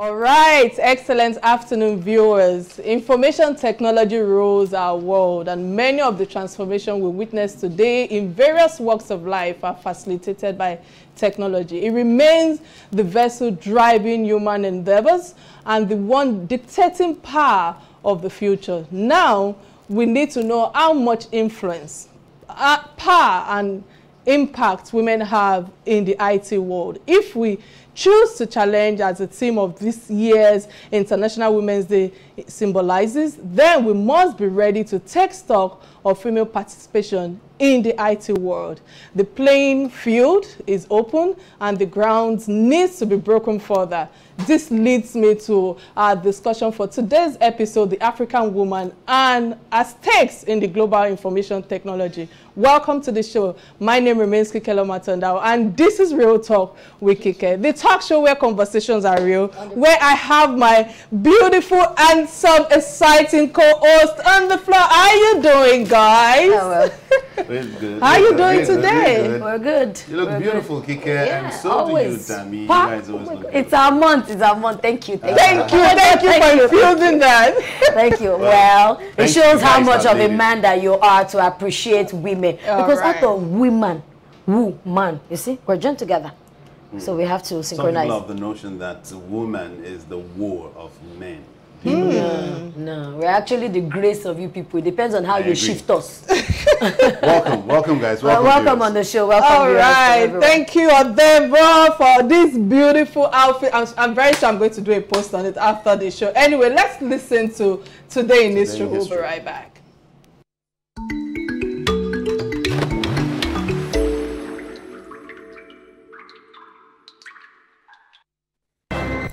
All right, excellent afternoon, viewers. Information technology rules our world, and many of the transformations we witness today in various walks of life are facilitated by technology. It remains the vessel driving human endeavors and the one dictating power of the future. Now, we need to know how much influence, power, and impact women have in the IT world. If we choose to challenge as a theme of this year's International Women's Day symbolizes, then we must be ready to take stock of female participation in the IT world. The playing field is open and the ground needs to be broken further. This leads me to our discussion for today's episode, the African woman and her stakes in the global information technology. Welcome to the show. My name remains Kike Atanda-Owo, and this is Real Talk with Kike, the talk show where conversations are real, where I have my beautiful, handsome, exciting co-host on the floor. How are you doing, guys? Oh, well. We're good. How are you doing today? We're good. You look beautiful, Kike, and so always. do you, Tammy. You guys always look good. It's our month. It's our month. Thank you. Thank you for infusing that. Thank you. Well, it shows how much of a ladies. man that you are to appreciate women. Because right. out of woman, man, you see, we're joined together. So we have to synchronize. Some people have the notion that woman is the war of men. No, we're actually the grace of you people. It depends on how you agree. shift us. Welcome, guys. Welcome on the show. Welcome. All right, thank you, Deborah, for this beautiful outfit. I'm very sure I'm going to do a post on it after the show. Anyway, let's listen to Today in History. We'll be right back.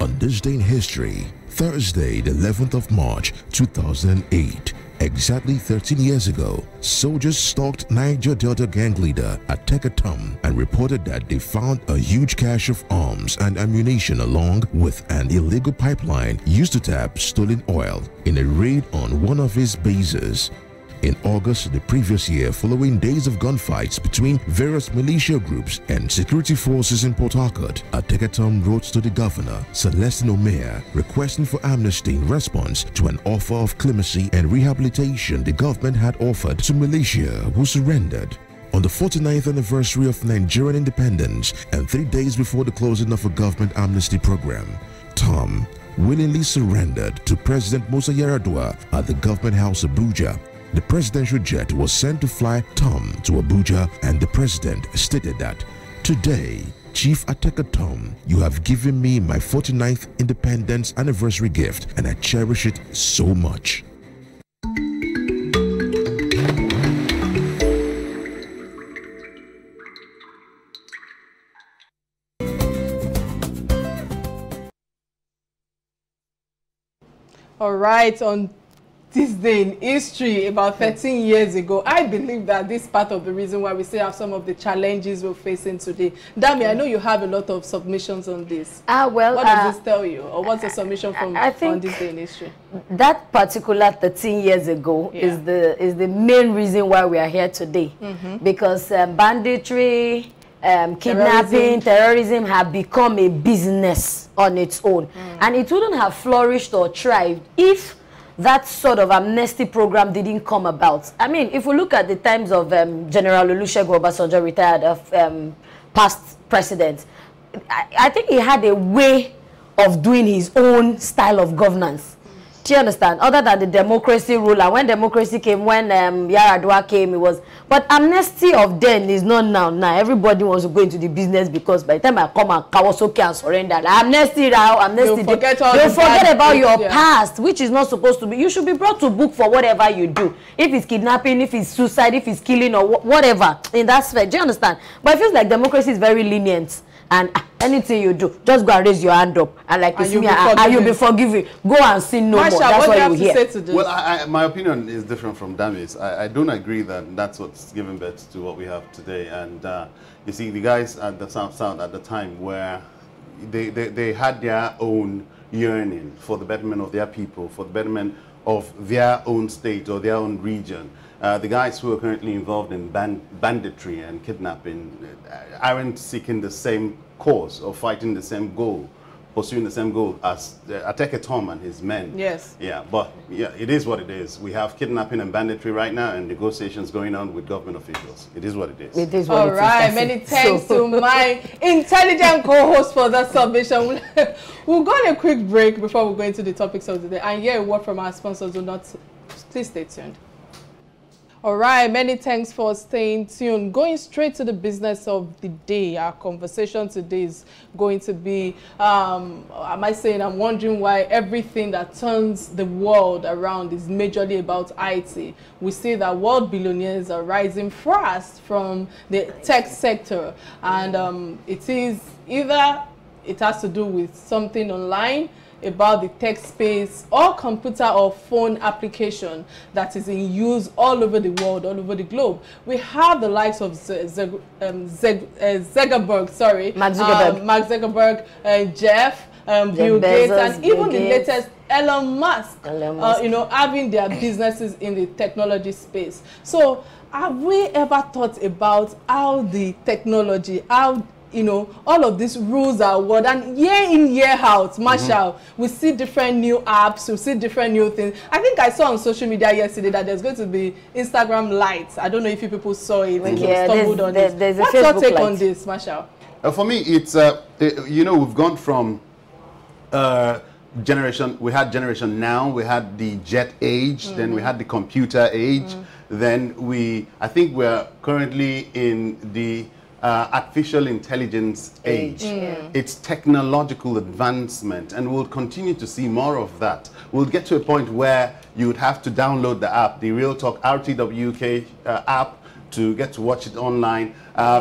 On this day in history, Thursday, the 11th of March, 2008, exactly 13 years ago, soldiers stalked Niger Delta gang leader Atanda-Owo and reported that they found a huge cache of arms and ammunition along with an illegal pipeline used to tap stolen oil in a raid on one of his bases. In August the previous year, following days of gunfights between various militia groups and security forces in Port Harcourt, Atanda-Owo wrote to the governor, Celestine Omer, requesting for amnesty in response to an offer of clemency and rehabilitation the government had offered to militia who surrendered. On the 49th anniversary of Nigerian independence and 3 days before the closing of a government amnesty program, Tom willingly surrendered to President Musa Yar'Adua at the Government House Abuja. The presidential jet was sent to fly Tom to Abuja, and the president stated that, "Today, Chief Atanda-Owo, you have given me my 49th independence anniversary gift, and I cherish it so much." All right, on this day in history, about 13 years ago, I believe that this is part of the reason why we still have some of the challenges we're facing today. Dami, I know you have a lot of submissions on this. Well, what does this tell you? Or what's the submission from I think on this day in history? That particular 13 years ago is the main reason why we are here today. Because banditry, kidnapping, terrorism have become a business on its own. And it wouldn't have flourished or thrived if that sort of amnesty program didn't come about. I mean, if we look at the times of General Olusegun Obasanjo, retired past president, I think he had a way of doing his own style of governance. Do you understand? Other than the democracy rule, and when democracy came, when Yar'Adua came, it was. But amnesty of then is not now. Now everybody wants to go into the business because by the time I come and Kawasoke and surrender, amnesty now, amnesty. They'll forget about your past, which is not supposed to be. You should be brought to book for whatever you do. If it's kidnapping, if it's suicide, if it's killing or whatever in that sphere. Do you understand? But it feels like democracy is very lenient. And anything you do, just go and raise your hand up and like you'll be forgiven. Go and sin no more. That's what you hear. Well, my opinion is different from Dami's. I don't agree that that's what's given birth to what we have today. And you see, the guys at the South at the time where they had their own yearning for the betterment of their people, for the betterment of their own state or their own region. The guys who are currently involved in banditry and kidnapping aren't seeking the same cause or fighting the same goal. pursuing the same goal as Ateke Tom and his men. Yes. Yeah, but yeah, it is what it is. We have kidnapping and banditry right now and negotiations going on with government officials. It is what it is. It is what it is. All right, many thanks to my intelligent co-host for that submission. We'll go on a quick break before we go into the topics of the day and hear a word from our sponsors. Do not, please stay tuned. All right, many thanks for staying tuned. Going straight to the business of the day, our conversation today is going to be, I'm wondering why everything that turns the world around is majorly about IT. We see that world billionaires are rising fast from the tech sector, and it is either it has to do with something online about the tech space or computer or phone application that is in use all over the world, all over the globe. We have the likes of Mark Zuckerberg, Jeff, Bill Gates, and even the latest Elon Musk, having their businesses in the technology space. So have we ever thought about how the technology, all of these rules are what, and year in, year out, Marshall, we see different new apps, we see different new things. I think I saw on social media yesterday that there's going to be Instagram Lights. I don't know if you people saw it. Yeah, there's What's your take on this, Marshall? For me, it's, we've gone from generation, we had generation now, we had the jet age, then we had the computer age, then I think we're currently in the artificial intelligence age. It's technological advancement, and we'll continue to see more of that. We'll get to a point where you would have to download the app, the Real Talk RTWK app, to get to watch it online.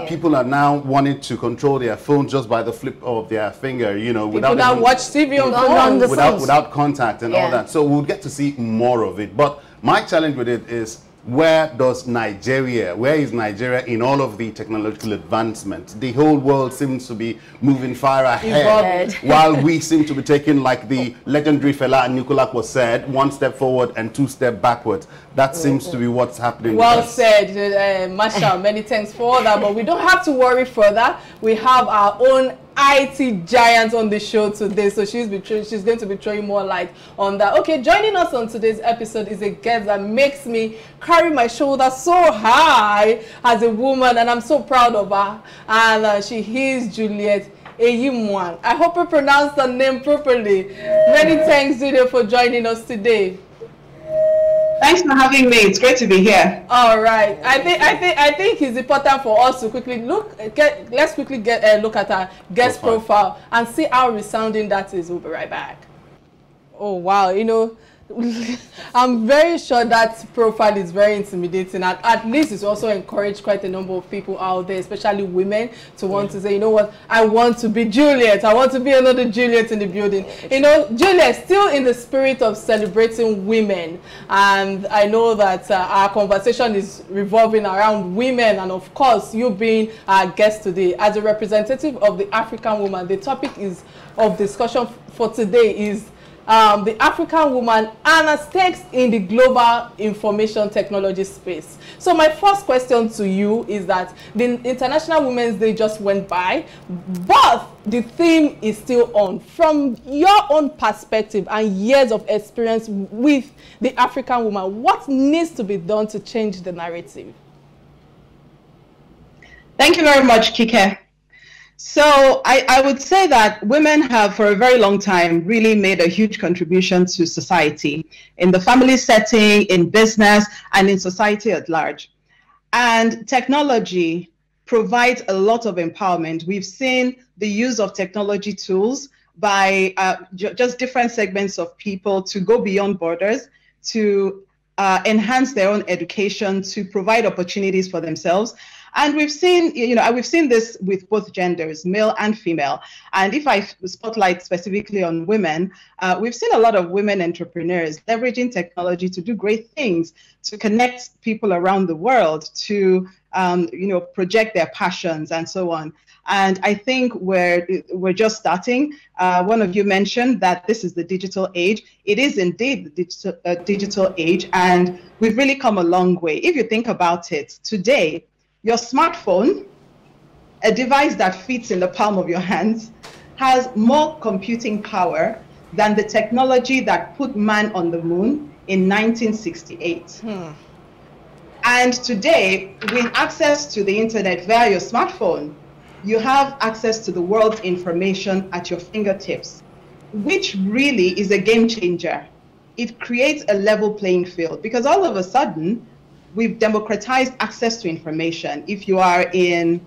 People are now wanting to control their phone just by the flip of their finger, without watch TV on without contact and all that. So we'll get to see more of it. But my challenge with it is, where is Nigeria in all of the technological advancement? The whole world seems to be moving far ahead, while we seem to be taking, like the legendary fella Nicolak was said, one step forward and two steps backward. That seems to be what's happening. Well said, Marshall. Many thanks for all that, but we don't have to worry further. We have our own IT giant on the show today, so she's going to be throwing more light on that. Okay, joining us on today's episode is a guest that makes me carry my shoulder so high as a woman, and I'm so proud of her. And she is Juliet Ehimuan. I hope I pronounced her name properly. Many thanks, Juliet, for joining us today. Thanks for having me. It's great to be here. All right. I think it's important for us to quickly let's quickly get a look at our guest profile and see how resounding that is. We'll be right back. Oh wow, I'm very sure that profile is very intimidating, and at least it's also encouraged quite a number of people out there, especially women, to want to say, you know what, I want to be Juliet, I want to be another Juliet in the building. Juliet, still in the spirit of celebrating women, and I know that our conversation is revolving around women, and of course, you being our guest today. As a representative of the African woman, the topic of discussion for today is the African woman and her stakes in the global information technology space. So my first question to you is that the International Women's Day just went by, but the theme is still on. From your own perspective and years of experience with the African woman, what needs to be done to change the narrative? Thank you very much, Kike. So I would say that women have for a very long time really made a huge contribution to society in the family setting, in business, and in society at large. And technology provides a lot of empowerment. We've seen the use of technology tools by just different segments of people to go beyond borders, to enhance their own education, to provide opportunities for themselves. And we've seen, we've seen this with both genders, male and female. And if I spotlight specifically on women, we've seen a lot of women entrepreneurs leveraging technology to do great things, to connect people around the world, to, project their passions and so on. And I think we're just starting. One of you mentioned that this is the digital age. It is indeed the digital age, and we've really come a long way. If you think about it, today, your smartphone, a device that fits in the palm of your hands, has more computing power than the technology that put man on the moon in 1968. And today, with access to the internet via your smartphone, you have access to the world's information at your fingertips, which really is a game changer. It creates a level playing field because all of a sudden, we've democratized access to information. If you are in,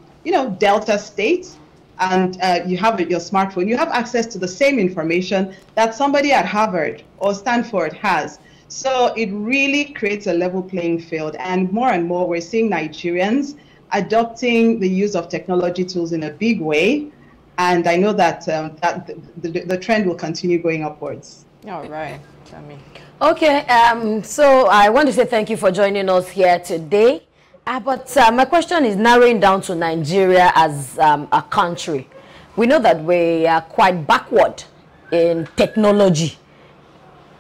Delta State and you have your smartphone, you have access to the same information that somebody at Harvard or Stanford has. So it really creates a level playing field. And more, we're seeing Nigerians adopting the use of technology tools in a big way. And I know that, the trend will continue going upwards. All right, Tammy. Okay, so I want to say thank you for joining us here today. But my question is narrowing down to Nigeria as a country. We know that we are quite backward in technology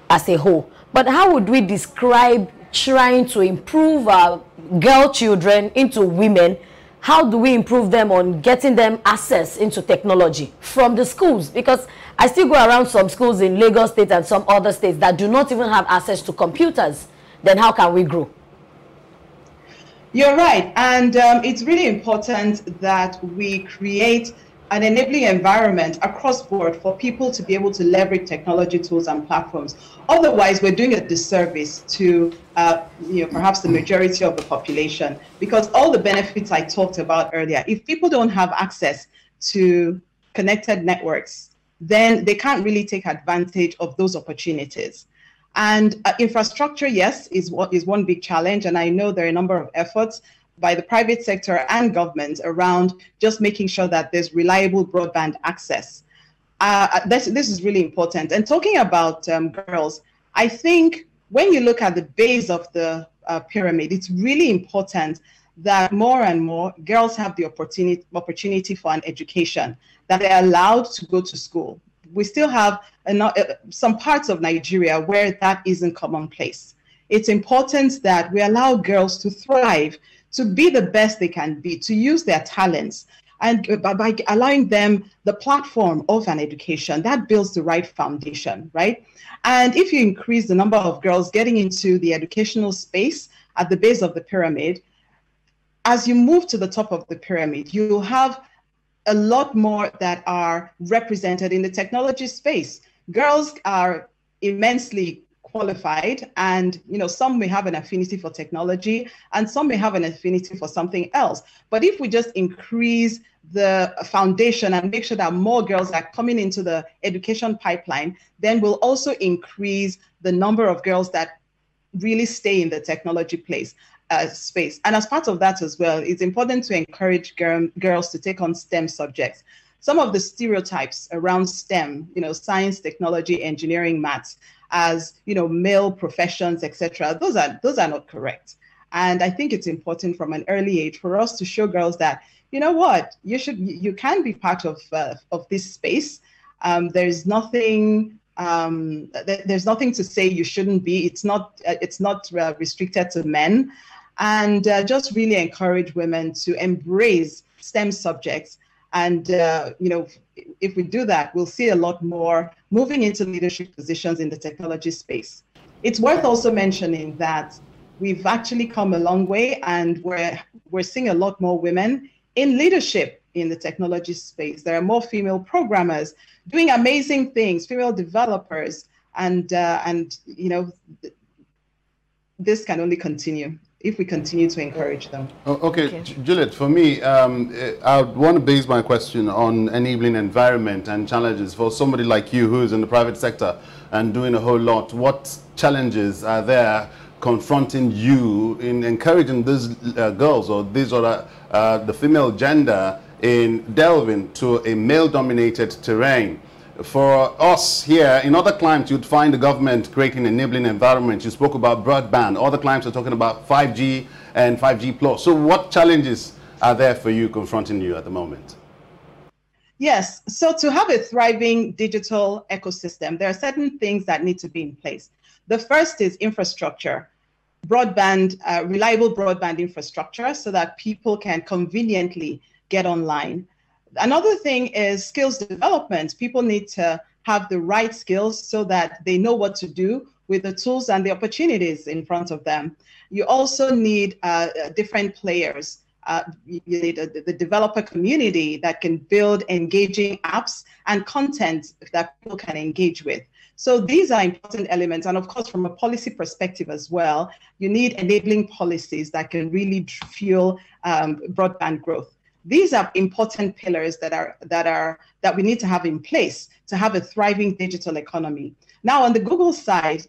as a whole. But how would we describe trying to improve our girl children into women? How do we improve them on getting them access into technology from the schools? Because I still go around some schools in Lagos State and some other states that do not even have access to computers. Then how can we grow? You're right. And it's really important that we create an enabling environment across board for people to be able to leverage technology tools and platforms. Otherwise, we're doing a disservice to perhaps the majority of the population, because all the benefits I talked about earlier, if people don't have access to connected networks, then they can't really take advantage of those opportunities. And infrastructure, yes, is one big challenge. And I know there are a number of efforts by the private sector and government around just making sure that there's reliable broadband access. This is really important. And talking about girls, I think when you look at the base of the pyramid, it's really important that more and more girls have the opportunity for an education, that they're allowed to go to school. We still have some parts of Nigeria where that isn't commonplace. It's important that we allow girls to thrive, to be the best they can be, to use their talents, and by allowing them the platform of an education, that builds the right foundation, right? And if you increase the number of girls getting into the educational space at the base of the pyramid, as you move to the top of the pyramid, you'll have a lot more that are represented in the technology space. Girls are immensely qualified, and some may have an affinity for technology and some may have an affinity for something else. But if we just increase the foundation and make sure that more girls are coming into the education pipeline, then we'll also increase the number of girls that really stay in the technology space. And as part of that as well, it's important to encourage girls to take on STEM subjects. Some of the stereotypes around STEM, science, technology, engineering, maths, as male professions, etc., those are not correct. And I think it's important from an early age for us to show girls that, you can be part of this space. There's nothing to say you shouldn't be. It's not restricted to men. And just really encourage women to embrace STEM subjects. And, if we do that, we'll see a lot more moving into leadership positions in the technology space. It's worth also mentioning that we've actually come a long way, and we're seeing a lot more women in leadership in the technology space. There are more female programmers doing amazing things, female developers, and this can only continue if we continue to encourage them. Okay. Juliet, for me, I want to base my question on enabling environment and challenges for somebody like you who's in the private sector and doing a whole lot. What challenges are there confronting you in encouraging these girls or these other, the female gender in delving to a male-dominated terrain? For us here, in other climes, you'd find the government creating enabling environment. You spoke about broadband. Other climes are talking about 5G and 5G plus. So what challenges are there for you, confronting you at the moment? Yes, so to have a thriving digital ecosystem, there are certain things that need to be in place. The first is infrastructure, broadband, reliable broadband infrastructure so that people can conveniently get online. Another thing is skills development. People need to have the right skills so that they know what to do with the tools and the opportunities in front of them. You also need different players. You need the developer community that can build engaging apps and content that people can engage with. So these are important elements. And of course, from a policy perspective as well, you need enabling policies that can really fuel broadband growth. These are important pillars that we need to have in place to have a thriving digital economy. Now, on the Google side,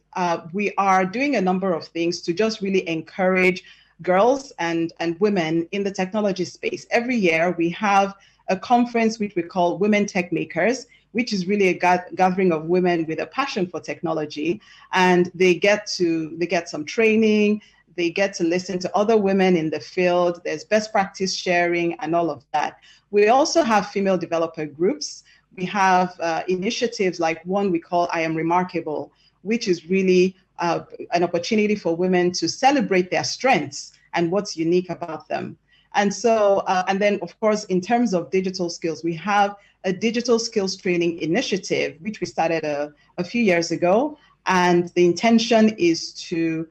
we are doing a number of things to just really encourage girls and women in the technology space. Every year, we have a conference which we call Women Tech Makers, which is really a gathering of women with a passion for technology, and they get some training. They get to listen to other women in the field. There's best practice sharing and all of that. We also have female developer groups. We have initiatives like one we call I Am Remarkable, which is really an opportunity for women to celebrate their strengths and what's unique about them. And so, and then of course, in terms of digital skills, we have a digital skills training initiative, which we started a few years ago. And the intention is to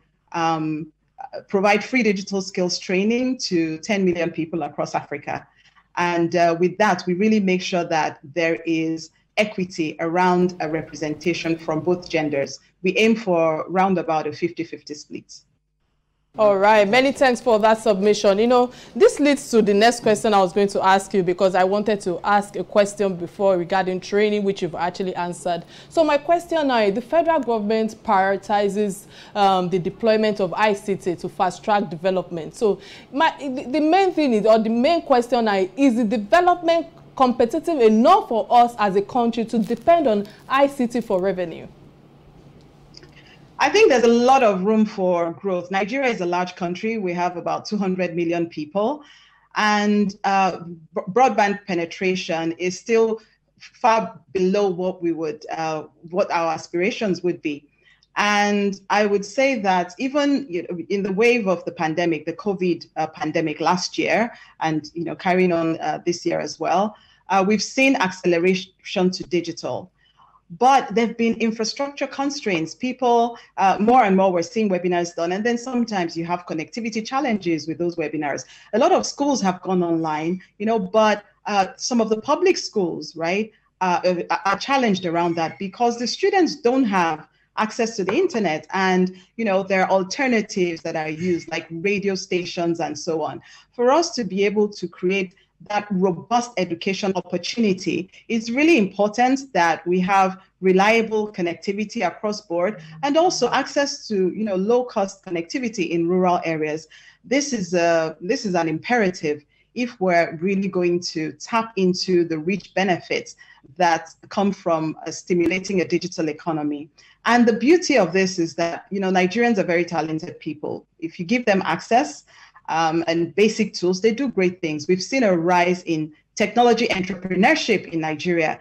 provide free digital skills training to 10 million people across Africa. And with that, we really make sure that there is equity around a representation from both genders. We aim for round about a 50-50 split. All right, many thanks for that submission. You know, this leads to the next question I was going to ask you, because I wanted to ask a question before regarding training, which you've actually answered. So my question now is, the federal government prioritizes the deployment of ICT to fast-track development. So the main thing is, or the main question now is the development competitive enough for us as a country to depend on ICT for revenue? I think there's a lot of room for growth. Nigeria is a large country. We have about 200 million people, and broadband penetration is still far below what we would, what our aspirations would be. And I would say that even in the wave of the pandemic, the COVID pandemic last year, and carrying on this year as well, we've seen acceleration to digital. But there have been infrastructure constraints. People, more and more, we're seeing webinars done. And then sometimes you have connectivity challenges with those webinars. A lot of schools have gone online, but some of the public schools, right, are challenged around that because the students don't have access to the internet. And, there are alternatives that are used, like radio stations and so on. For us to be able to create that robust education opportunity, it's really important that we have reliable connectivity across board, and also access to low-cost connectivity in rural areas. This is an imperative if we're really going to tap into the rich benefits that come from stimulating a digital economy. And the beauty of this is that Nigerians are very talented people. If you give them access and basic tools, they do great things. We've seen a rise in technology entrepreneurship in Nigeria.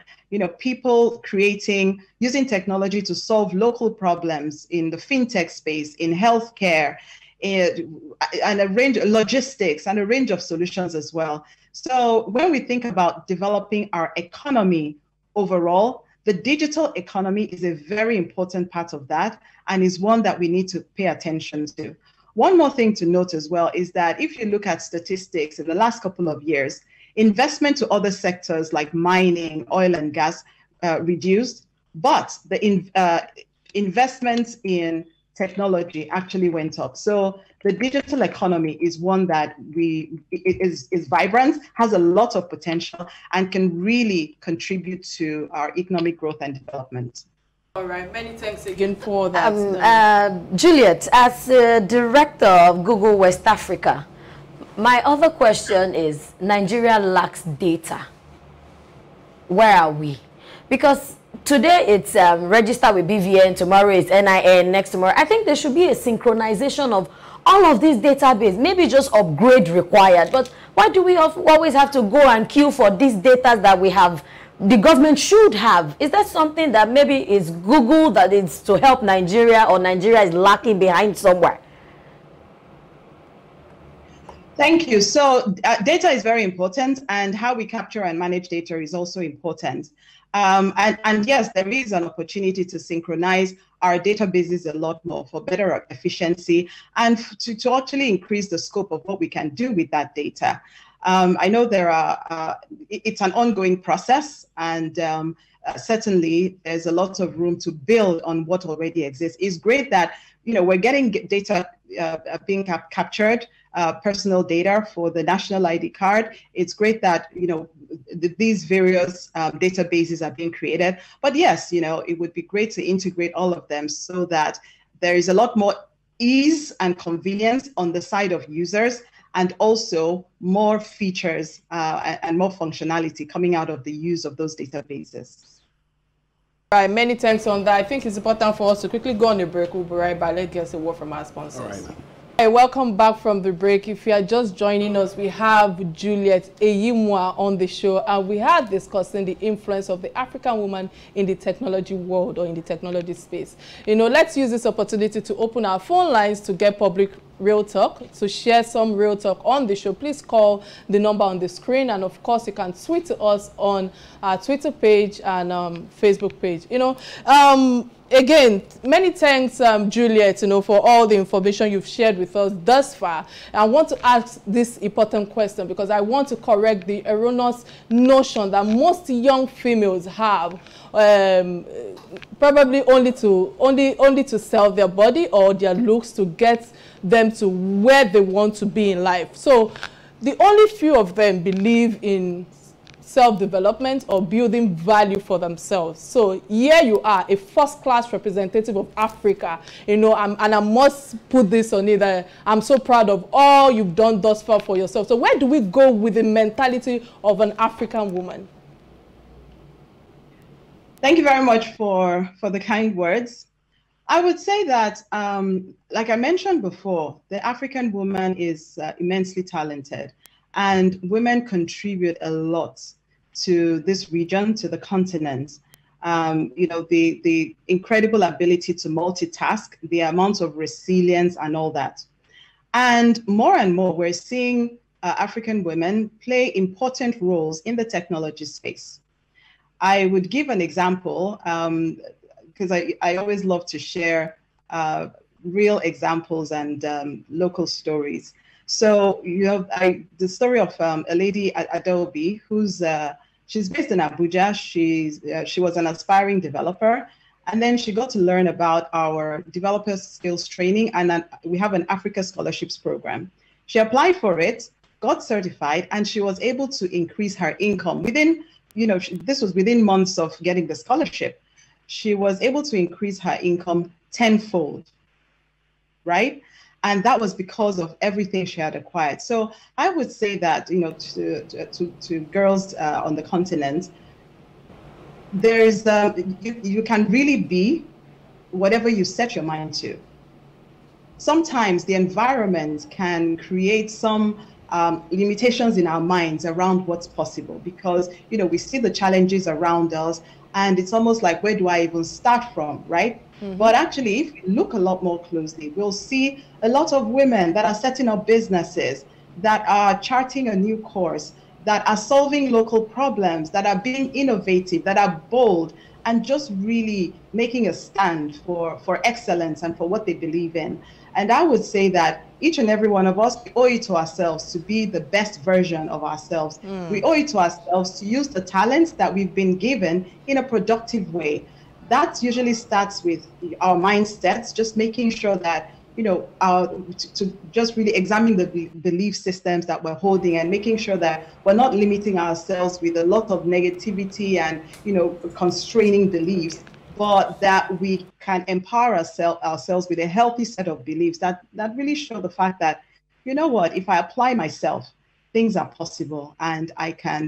People using technology to solve local problems in the fintech space, in healthcare, and a range of logistics and a range of solutions as well. So when we think about developing our economy overall, the digital economy is a very important part of that, and is one that we need to pay attention to. One more thing to note as well is that if you look at statistics in the last couple of years, investment to other sectors like mining, oil and gas reduced, but the investments in technology actually went up. So the digital economy is one that is vibrant, has a lot of potential, and can really contribute to our economic growth and development. All right, many thanks again for that. Juliet, as director of Google West Africa, my other question is, Nigeria lacks data. Where are we? Because today it's registered with BVN, tomorrow it's NIN, next tomorrow. I think there should be a synchronization of all of these database, maybe just upgrade required. But why do we always have to go and queue for these data that we have? The government should have. Is that something that maybe is Google that is to help Nigeria, or Nigeria is lacking behind somewhere? Thank you. So data is very important, and how we capture and manage data is also important. And yes, there is an opportunity to synchronize our databases a lot more for better efficiency and to actually increase the scope of what we can do with that data. I know there are, it's an ongoing process, and certainly there's a lot of room to build on what already exists. It's great that, you know, we're getting data being captured, personal data for the national ID card. It's great that, you know, these various databases are being created. But yes, you know, it would be great to integrate all of them so that there is a lot more ease and convenience on the side of users, and also more features and more functionality coming out of the use of those databases. All right, many thanks on that. I think it's important for us to quickly go on a break. We'll be right back. Let's get a word from our sponsors. All right. Hey, welcome back from the break. If you are just joining us, we have Juliet Ehimuan on the show, and we are discussing the influence of the African woman in the technology world or in the technology space. You know, let's use this opportunity to open our phone lines to get public real talk, to share some real talk on the show. Please call the number on the screen, and of course you can tweet to us on our Twitter page and Facebook page. You know, again, many thanks, Juliet, you know, for all the information you've shared with us thus far. I want to ask this important question because I want to correct the erroneous notion that most young females have, probably only to sell their body or their looks to get them to where they want to be in life. So the only few of them believe in self-development or building value for themselves. So here you are, a first-class representative of Africa, you know, and I must put this on it that I'm so proud of all you've done thus far for yourself. So where do we go with the mentality of an African woman? Thank you very much for the kind words. I would say that, like I mentioned before, the African woman is immensely talented, and women contribute a lot to this region, to the continent. You know, the incredible ability to multitask, the amount of resilience and all that. And more, we're seeing African women play important roles in the technology space. I would give an example, because I always love to share real examples and local stories. So you have the story of a lady at Atanda-Owo who's she's based in Abuja. She was an aspiring developer, and then she got to learn about our developer skills training, and we have an Africa scholarships program. She applied for it, got certified, and she was able to increase her income within, you know, this was within months of getting the scholarship. She was able to increase her income tenfold, right? And that was because of everything she had acquired. So I would say that, you know, to girls on the continent, there's you can really be whatever you set your mind to. Sometimes the environment can create some limitations in our minds around what's possible, because, you know, we see the challenges around us, and it's almost like, where do I even start from, right? Mm-hmm. But actually, if we look a lot more closely, we'll see a lot of women that are setting up businesses, that are charting a new course, that are solving local problems, that are being innovative, that are bold, and just really making a stand for excellence and for what they believe in. And I would say that each and every one of us, we owe it to ourselves to be the best version of ourselves. We owe it to ourselves to use the talents that we've been given in a productive way. That usually starts with our mindsets, just making sure that, you know, to just really examine the belief systems that we're holding, and making sure that we're not limiting ourselves with a lot of negativity and, you know, constraining beliefs, but that we can empower ourselves with a healthy set of beliefs that really show the fact that, you know what, if I apply myself, things are possible, and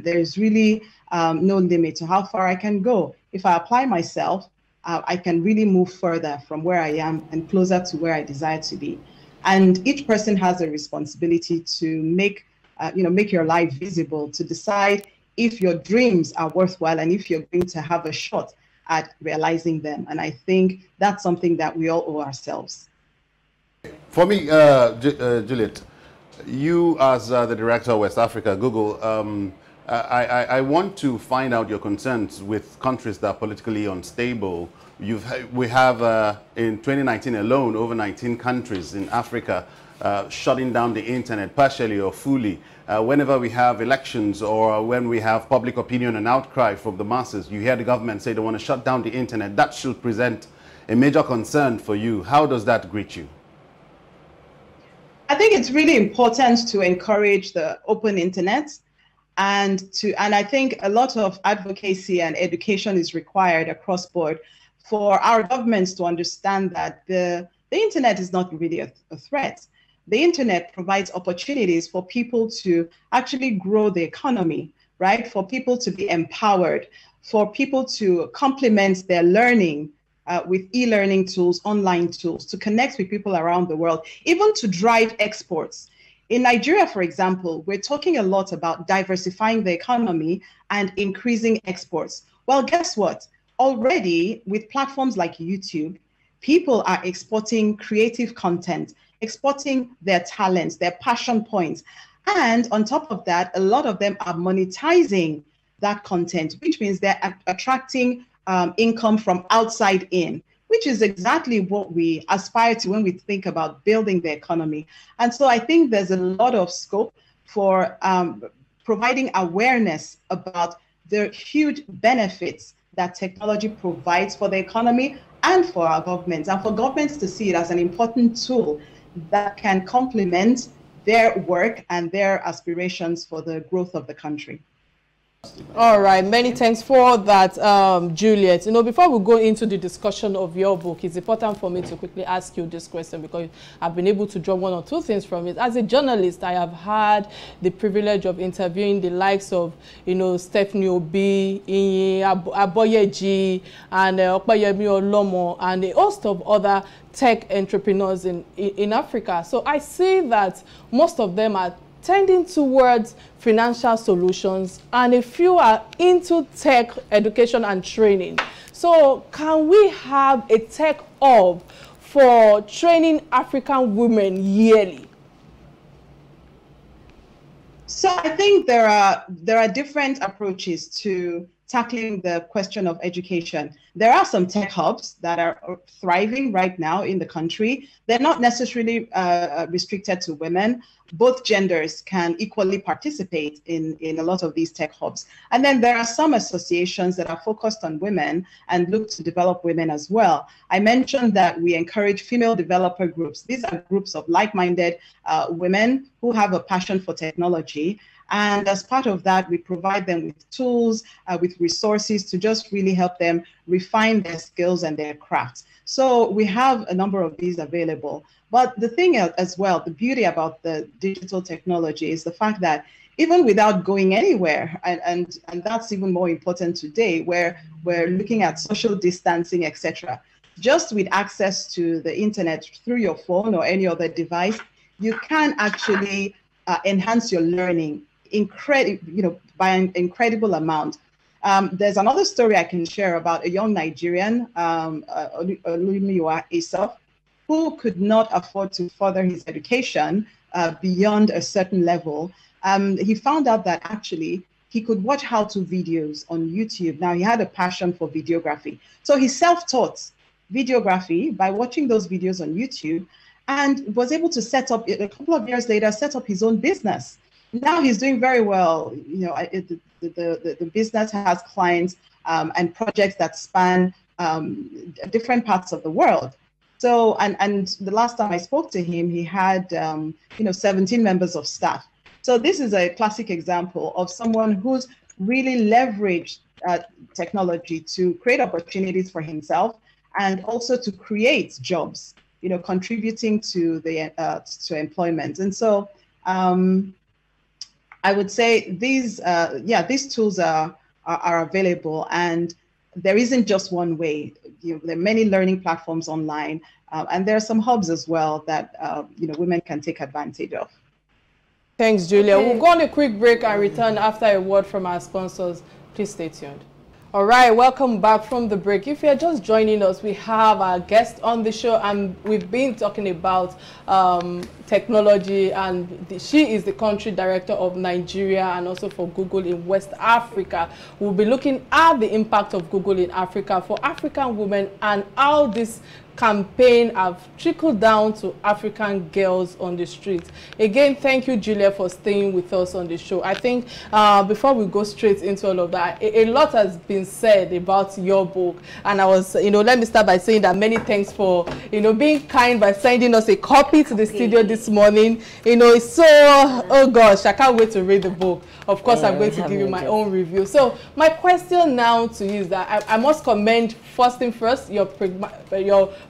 there's really no limit to how far I can go. If I apply myself, I can really move further from where I am and closer to where I desire to be. And each person has a responsibility to make your life visible, to decide if your dreams are worthwhile and if you're going to have a shot at realizing them. And I think that's something that we all owe ourselves. For me, Juliet, You, as the director of West Africa, Google, I want to find out your concerns with countries that are politically unstable. We have, in 2019 alone, over 19 countries in Africa shutting down the internet partially or fully. Whenever we have elections or when we have public opinion and outcry from the masses, you hear the government say they want to shut down the internet. That should present a major concern for you. How does that greet you? I think it's really important to encourage the open internet, and I think a lot of advocacy and education is required across board for our governments to understand that the internet is not really a threat. The internet provides opportunities for people to actually grow the economy, right? For people to be empowered, for people to complement their learning with e-learning tools, online tools, to connect with people around the world, even to drive exports. In Nigeria, for example, we're talking a lot about diversifying the economy and increasing exports. Well, guess what? Already, with platforms like YouTube, people are exporting creative content, exporting their talents, their passion points. And on top of that, a lot of them are monetizing that content, which means they're attracting income from outside in, which is exactly what we aspire to when we think about building the economy. And so I think there's a lot of scope for providing awareness about the huge benefits that technology provides for the economy and for our governments, and for governments to see it as an important tool that can complement their work and their aspirations for the growth of the country. All right, many thanks for that, Juliet. You know, before we go into the discussion of your book, it's important for me to quickly ask you this question because I've been able to draw one or two things from it. As a journalist, I have had the privilege of interviewing the likes of, you know, Stephanie Obi, Aboyeji, and Opayemi Olomo, and a host of other tech entrepreneurs in Africa. So I see that most of them are tending towards financial solutions, and a few are into tech education and training. So can we have a tech hub for training African women yearly? So I think there are different approaches to tackling the question of education. There are some tech hubs that are thriving right now in the country. They're not necessarily restricted to women. Both genders can equally participate in a lot of these tech hubs. And then there are some associations that are focused on women and look to develop women as well. I mentioned that we encourage female developer groups. These are groups of like-minded women who have a passion for technology. And as part of that, we provide them with tools, with resources to just really help them refine their skills and their crafts. So we have a number of these available. But the thing as well, the beauty about the digital technology is the fact that even without going anywhere, and that's even more important today, where we're looking at social distancing, etc., just with access to the internet through your phone or any other device, you can actually enhance your learning by an incredible amount. There's another story I can share about a young Nigerian, Olumiwa Isuf, who could not afford to further his education beyond a certain level. He found out that actually he could watch how-to videos on YouTube. Now, he had a passion for videography. So he self-taught videography by watching those videos on YouTube and was able to set up, a couple of years later, set up his own business. Now he's doing very well. You know, the business has clients and projects that span different parts of the world. So, and the last time I spoke to him, he had 17 members of staff. So this is a classic example of someone who's really leveraged technology to create opportunities for himself and also to create jobs, contributing to the to employment. And so I would say these tools are available, and there isn't just one way. There are many learning platforms online, and there are some hubs as well that women can take advantage of. Thanks, Julia. We'll go on a quick break and return after a word from our sponsors. Please stay tuned. All right, welcome back from the break. If you're just joining us, we have our guest on the show, and we've been talking about technology, and she is the country director of Nigeria and also for Google in West Africa. We'll be looking at the impact of Google in Africa for African women and how this campaign have trickled down to African girls on the streets. Again, thank you, Juliet, for staying with us on the show. I think before we go straight into all of that, a lot has been said about your book, and I was, let me start by saying that many thanks for, being kind by sending us a copy to the studio this morning. It's so, oh gosh, I can't wait to read the book. Of course, I'm going to give you my own review. So my question now to you is that I must commend, first thing first, your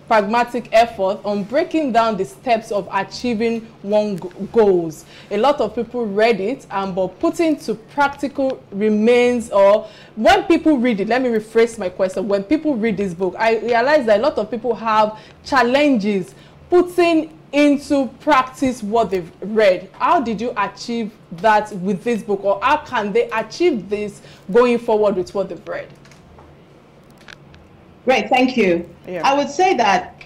pragmatic effort on breaking down the steps of achieving one goals. A lot of people read it, but putting to practical remains, or when people read it, let me rephrase my question. When people read this book, I realize that a lot of people have challenges putting into practice what they've read. How did you achieve that with this book, or how can they achieve this going forward with what they've read? Great, thank you. Yeah. I would say that,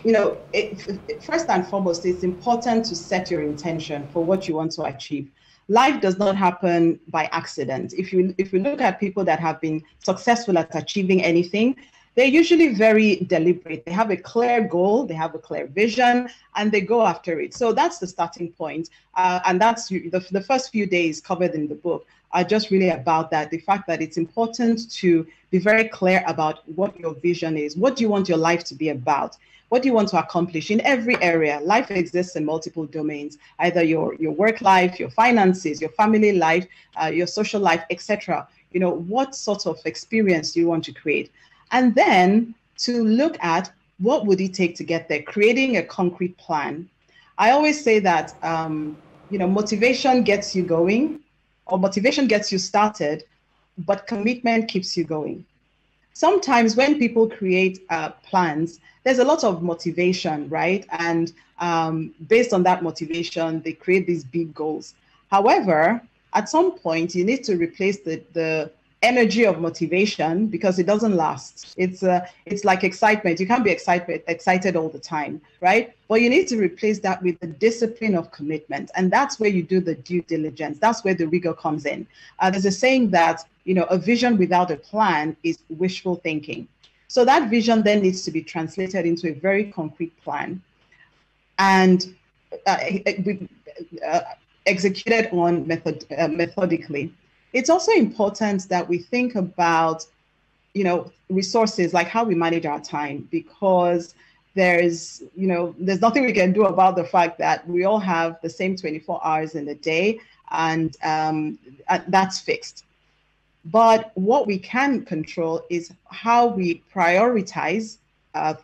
first and foremost, it's important to set your intention for what you want to achieve. Life does not happen by accident. If you look at people that have been successful at achieving anything, they're usually very deliberate. They have a clear goal, they have a clear vision, and they go after it. So that's the starting point. And that's the first few days covered in the book are just really about that. The fact that it's important to be very clear about what your vision is. What do you want your life to be about? What do you want to accomplish in every area? Life exists in multiple domains, either your work life, your finances, your family life, your social life, etc. What sort of experience do you want to create? And then to look at what would it take to get there, creating a concrete plan. I always say that, motivation gets you going, or motivation gets you started, but commitment keeps you going. Sometimes when people create plans, there's a lot of motivation, right? And based on that motivation, they create these big goals. However, at some point, you need to replace the energy of motivation, because it doesn't last. It's like excitement. You can't be excited all the time, right? But you need to replace that with the discipline of commitment. And that's where you do the due diligence. That's where the rigor comes in. There's a saying that, a vision without a plan is wishful thinking. So that vision then needs to be translated into a very concrete plan and executed on methodically. It's also important that we think about, resources, like how we manage our time, because there's nothing we can do about the fact that we all have the same 24 hours in a day, and that's fixed. But what we can control is how we prioritize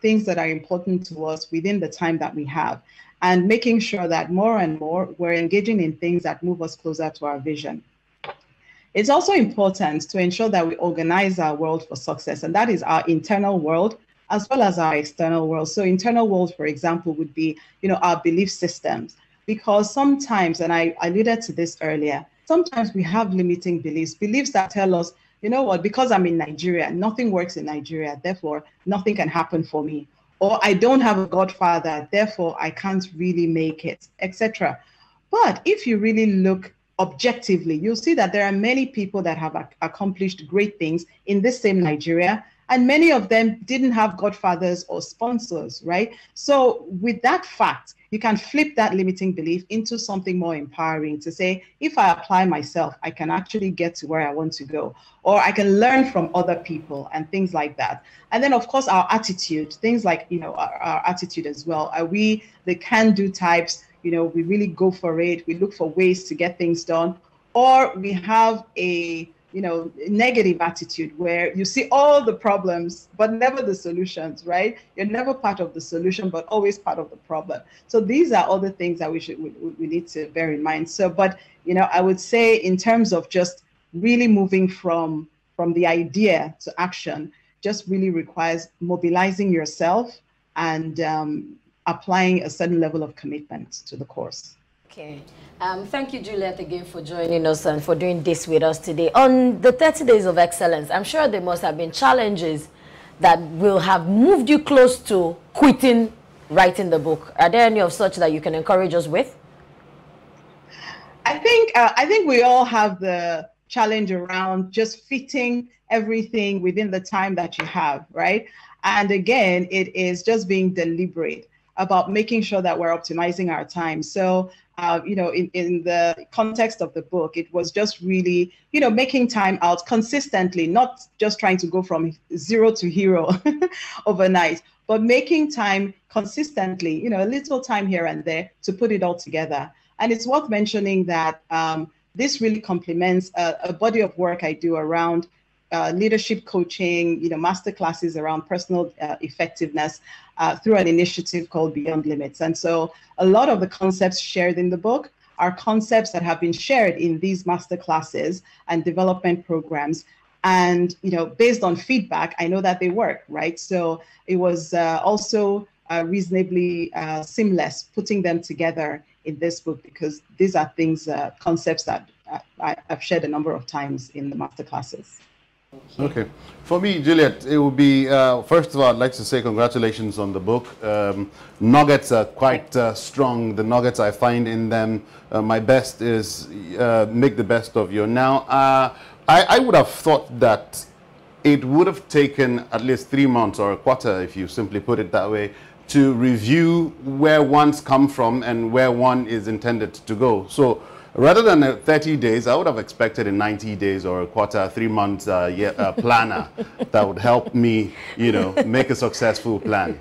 things that are important to us within the time that we have, and making sure that more and more we're engaging in things that move us closer to our vision. It's also important to ensure that we organize our world for success, and that is our internal world as well as our external world. So internal world, for example, would be, our belief systems, because sometimes, and I alluded to this earlier, sometimes we have limiting beliefs that tell us, because I'm in Nigeria, nothing works in Nigeria, therefore nothing can happen for me. Or I don't have a godfather, therefore I can't really make it, etc. But if you really look objectively, you'll see that there are many people that have accomplished great things in this same Nigeria, and many of them didn't have godfathers or sponsors, right? So with that fact, you can flip that limiting belief into something more empowering to say, if I apply myself, I can actually get to where I want to go, or I can learn from other people and things like that. And then of course, our attitude, things like, our attitude as well. Are we the can-do types? We really go for it. We look for ways to get things done, or we have a negative attitude where you see all the problems but never the solutions, right? You're never part of the solution but always part of the problem. So these are all the things that we need to bear in mind. So, but I would say in terms of just really moving from the idea to action, just really requires mobilizing yourself and applying a certain level of commitment to the course. Okay. Thank you, Juliet, again for joining us and for doing this with us today. On the 30 Days of Excellence, I'm sure there must have been challenges that will have moved you close to quitting writing the book. Are there any of such that you can encourage us with? I think we all have the challenge around just fitting everything within the time that you have, right? And again, it is just being deliberate about making sure that we're optimizing our time. So, you know, in the context of the book, it was just really, you know, making time out consistently, not just trying to go from 0 to hero overnight, but making time consistently, you know, a little time here and there to put it all together. And it's worth mentioning that this really complements a body of work I do around leadership coaching, you know, master classes around personal effectiveness through an initiative called Beyond Limits. And so a lot of the concepts shared in the book are concepts that have been shared in these master classes and development programs. And, you know, based on feedback, I know that they work, right? So it was also reasonably seamless putting them together in this book, because these are things, concepts that I've shared a number of times in the master classes. Okay. For me, Juliet, it would be, first of all, I'd like to say congratulations on the book. Nuggets are quite strong. The nuggets I find in them, my best is make the best of your now. I would have thought that it would have taken at least 3 months or a quarter, if you simply put it that way, to review where one's come from and where one is intended to go. So rather than 30 days, I would have expected a 90 days or a quarter, 3 months planner that would help me, you know, make a successful plan.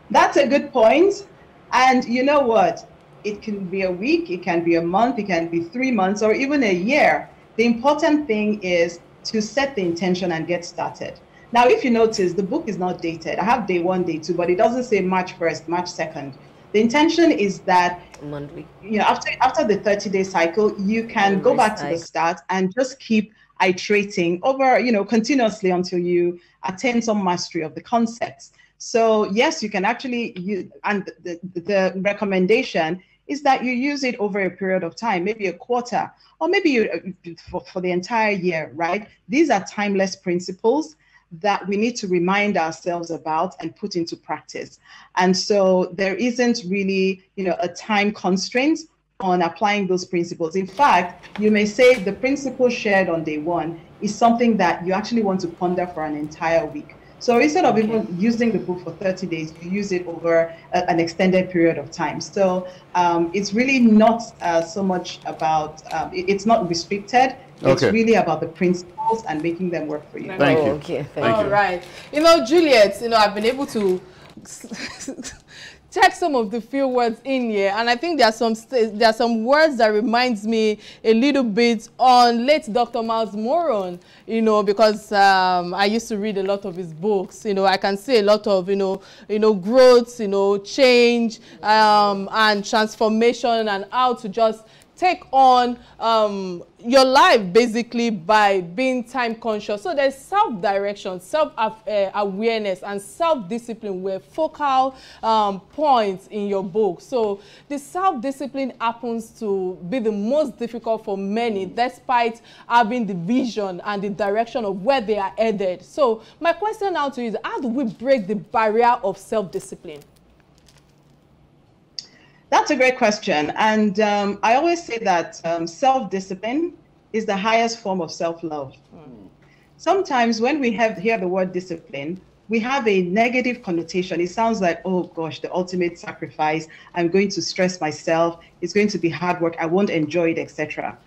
That's a good point. And you know what? It can be a week, it can be a month, it can be 3 months, or even a year. The important thing is to set the intention and get started. Now, if you notice, the book is not dated. I have day 1, day 2, but it doesn't say March 1st, March 2nd. The intention is that, you know, after the 30-day cycle, you can go back to the start and just keep iterating over, you know, continuously until you attain some mastery of the concepts. So yes, you can actually use, and the recommendation is that you use it over a period of time, maybe a quarter, or maybe you, for the entire year, right? These are timeless principles that we need to remind ourselves about and put into practice. And so there isn't really, you know, a time constraint on applying those principles. In fact, you may say the principle shared on day 1 is something that you actually want to ponder for an entire week. So instead of even using the book for 30 days, you use it over an extended period of time. So it's really not so much about, it's not restricted. It's really about the principles and making them work for you. Thank you. Okay, thank you. All right. You know, Juliet, you know, I've been able to check some of the few words in here, and I think there are some words that reminds me a little bit on late Dr. Miles Moron, you know, because I used to read a lot of his books. You know, I can see a lot of, you know, growth, you know, change, and transformation, and how to just take on your life basically by being time conscious. So there's self-direction, self-awareness, and self-discipline were focal points in your book. So the self-discipline happens to be the most difficult for many, despite having the vision and the direction of where they are headed. So my question now to you is, how do we break the barrier of self-discipline? That's a great question. And I always say that self-discipline is the highest form of self-love. Sometimes when we hear the word discipline, we have a negative connotation. It sounds like, oh gosh, the ultimate sacrifice. I'm going to stress myself. It's going to be hard work. I won't enjoy it, etc.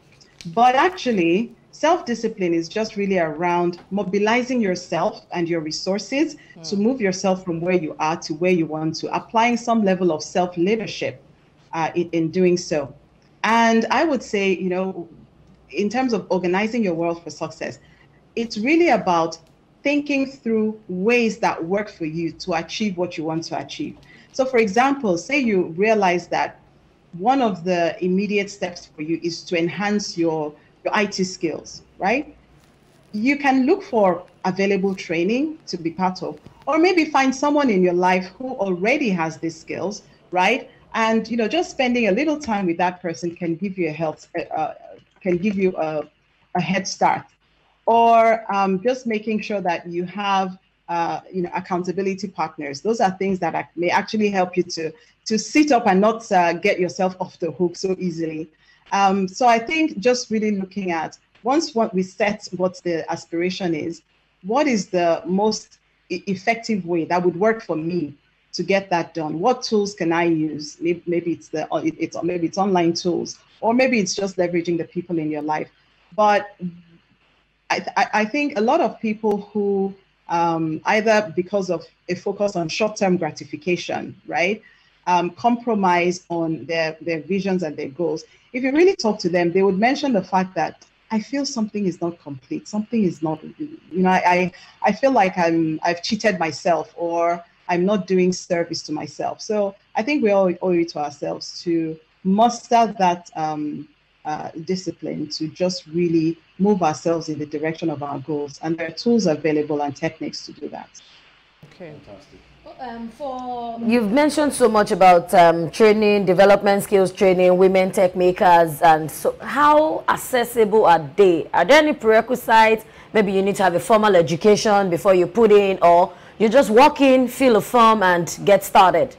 But actually, self-discipline is just really around mobilizing yourself and your resources to move yourself from where you are to where you want to, applying some level of self-leadership in doing so. And I would say, you know, in terms of organizing your world for success, it's really about thinking through ways that work for you to achieve what you want to achieve. So for example, say you realize that one of the immediate steps for you is to enhance your IT skills, right? You can look for available training to be part of, or maybe find someone in your life who already has these skills, right? And just spending a little time with that person can give you a head start. Or just making sure that you have accountability partners. Those are things that may actually help you to sit up and not get yourself off the hook so easily. So I think just really looking at, once we set what the aspiration is, what is the most effective way that would work for me to get that done? What tools can I use? Maybe it's online tools, or maybe it's just leveraging the people in your life. But I think a lot of people who either because of a focus on short-term gratification, right, compromise on their visions and their goals. If you really talk to them, they would mention the fact that I feel something is not complete. Something is not, I feel like I've cheated myself, or I'm not doing service to myself. So I think we all owe it to ourselves to muster that discipline to just really move ourselves in the direction of our goals. And there are tools available and techniques to do that. Okay. Fantastic. You've mentioned so much about training, development skills training, women tech makers, and so how accessible are they? Are there any prerequisites? Maybe you need to have a formal education before you put in, or you just walk in, fill a form, and get started?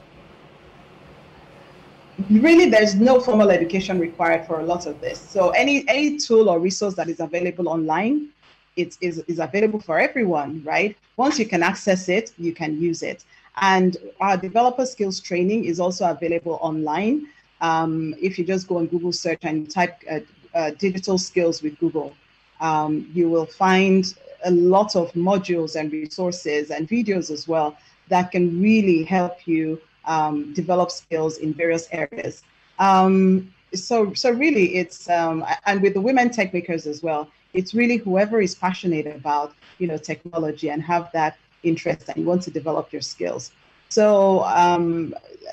Really, there's no formal education required for a lot of this. So any tool or resource that is available online, it is available for everyone, right? Once you can access it, you can use it. And our developer skills training is also available online. If you just go on Google search and type digital skills with Google, you will find a lot of modules and resources and videos as well that can really help you develop skills in various areas. So really it's, and with the women tech makers as well, it's really whoever is passionate about, technology and have that interest and you want to develop your skills. So,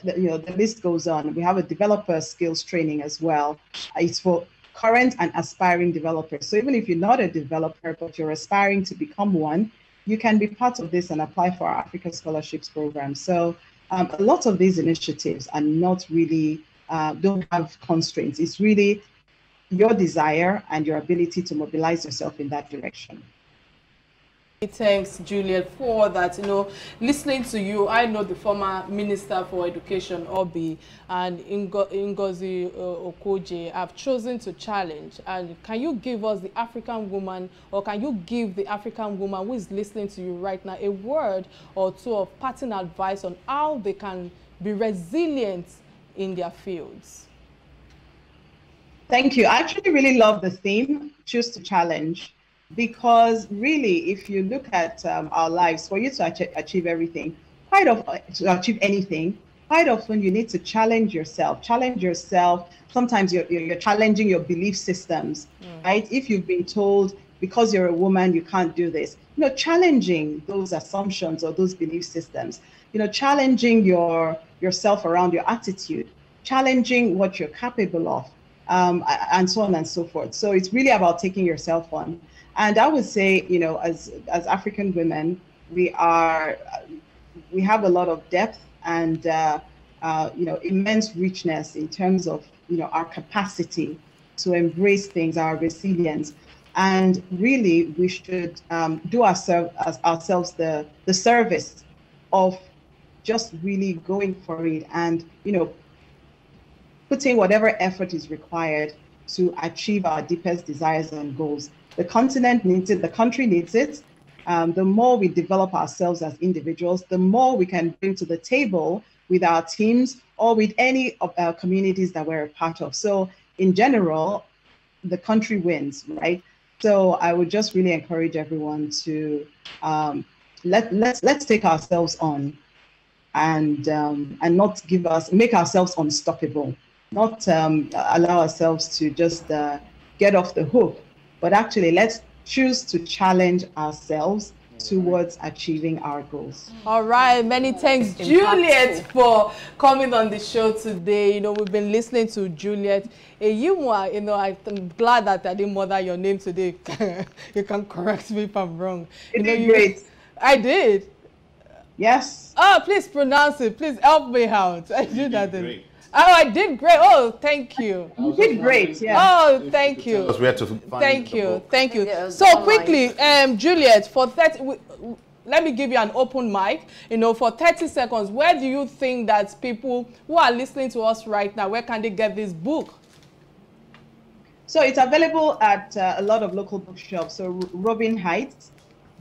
the list goes on. We have a developer skills training as well. It's for current and aspiring developers. So even if you're not a developer, but you're aspiring to become one, you can be part of this and apply for our Africa Scholarships program. So a lot of these initiatives are not really, don't have constraints. It's really your desire and your ability to mobilize yourself in that direction. Thanks, Juliet, for that. Listening to you, I know the former Minister for Education, Obi, and Ngozi Okoje have chosen to challenge. And can you give us the African woman, or can you give the African woman who is listening to you right now a word or two of parting advice on how they can be resilient in their fields? Thank you. I actually really love the theme, Choose to Challenge. Because really, if you look at our lives, for you to achieve everything, to achieve anything, quite often you need to challenge yourself. Sometimes you're challenging your belief systems, right? If you've been told because you're a woman, you can't do this, challenging those assumptions or those belief systems, challenging yourself around your attitude, challenging what you're capable of, and so on and so forth. So it's really about taking yourself on. And I would say, as African women, we have a lot of depth and, immense richness in terms of, our capacity to embrace things, our resilience. And really, we should do ourselves the service of just really going for it and, putting whatever effort is required to achieve our deepest desires and goals. The continent needs it, the country needs it. The more we develop ourselves as individuals, the more we can bring to the table with our teams or with any of our communities that we're a part of. So in general, the country wins, right? So I would just really encourage everyone to let's take ourselves on and not make ourselves unstoppable, not allow ourselves to just get off the hook. But actually, let's choose to challenge ourselves towards achieving our goals. All right, many thanks, Juliet, for coming on the show today. We've been listening to Juliet Ehimuan. I'm glad that I didn't murder your name today. You can correct me if I'm wrong. You did great. I did. Yes. Oh, please pronounce it. Please help me out. I do that. Oh, I did great. Oh, thank you. You did great, yeah. Oh, thank you. We had to find Thank you. Thank you. Yeah, So quickly, Juliet, for 30, let me give you an open mic. You know, for 30 seconds, where do you think that people who are listening to us right now, where can they get this book? So it's available at a lot of local bookshops. So Robin Heights,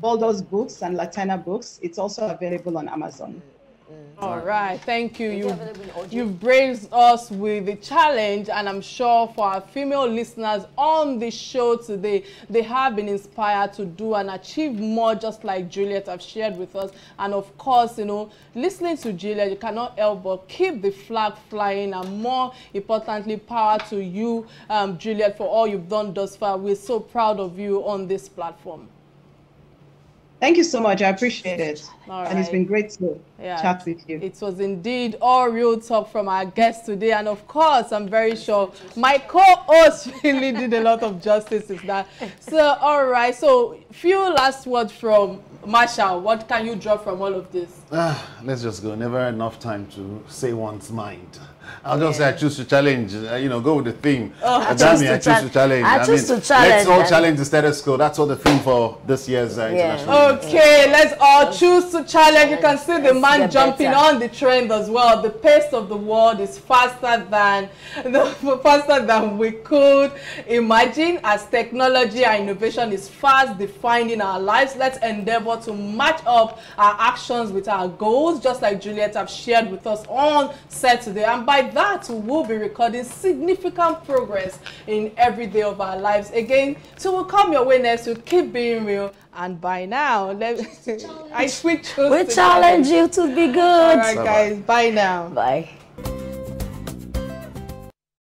Baldur's Books, and Latina Books. It's also available on Amazon. All right, thank you. You've braced us with the challenge, and I'm sure for our female listeners on the show today, they have been inspired to do and achieve more, just like Juliet have shared with us. And of course, you know, listening to Juliet, you cannot help but keep the flag flying, and more importantly, power to you, Juliet, for all you've done thus far. We're so proud of you on this platform. Thank you so much. I appreciate it. All and it's right. been great to chat with you. It was indeed all real talk from our guests today. And of course, I'm very sure my co-host really did a lot of justice with that. So, all right. So, few last words from Marshall. What can you draw from all of this? Let's just go. Never enough time to say one's mind. I'll just say I choose to challenge. You know, go with the theme. I choose to challenge. I choose to challenge. Let's all challenge the status quo. That's what the theme for this year's international. Okay, let's all choose to challenge. You can see the man jumping on the trend as well. The pace of the world is faster than we could imagine. As technology and innovation is fast defining our lives, let's endeavor to match up our actions with our goals, just like Juliet have shared with us on set today. And by that, we will be recording significant progress in every day of our lives. Again, so we'll come your way next week. Keep being real. And by now, we challenge you to be good. All right, guys. Bye now. Bye.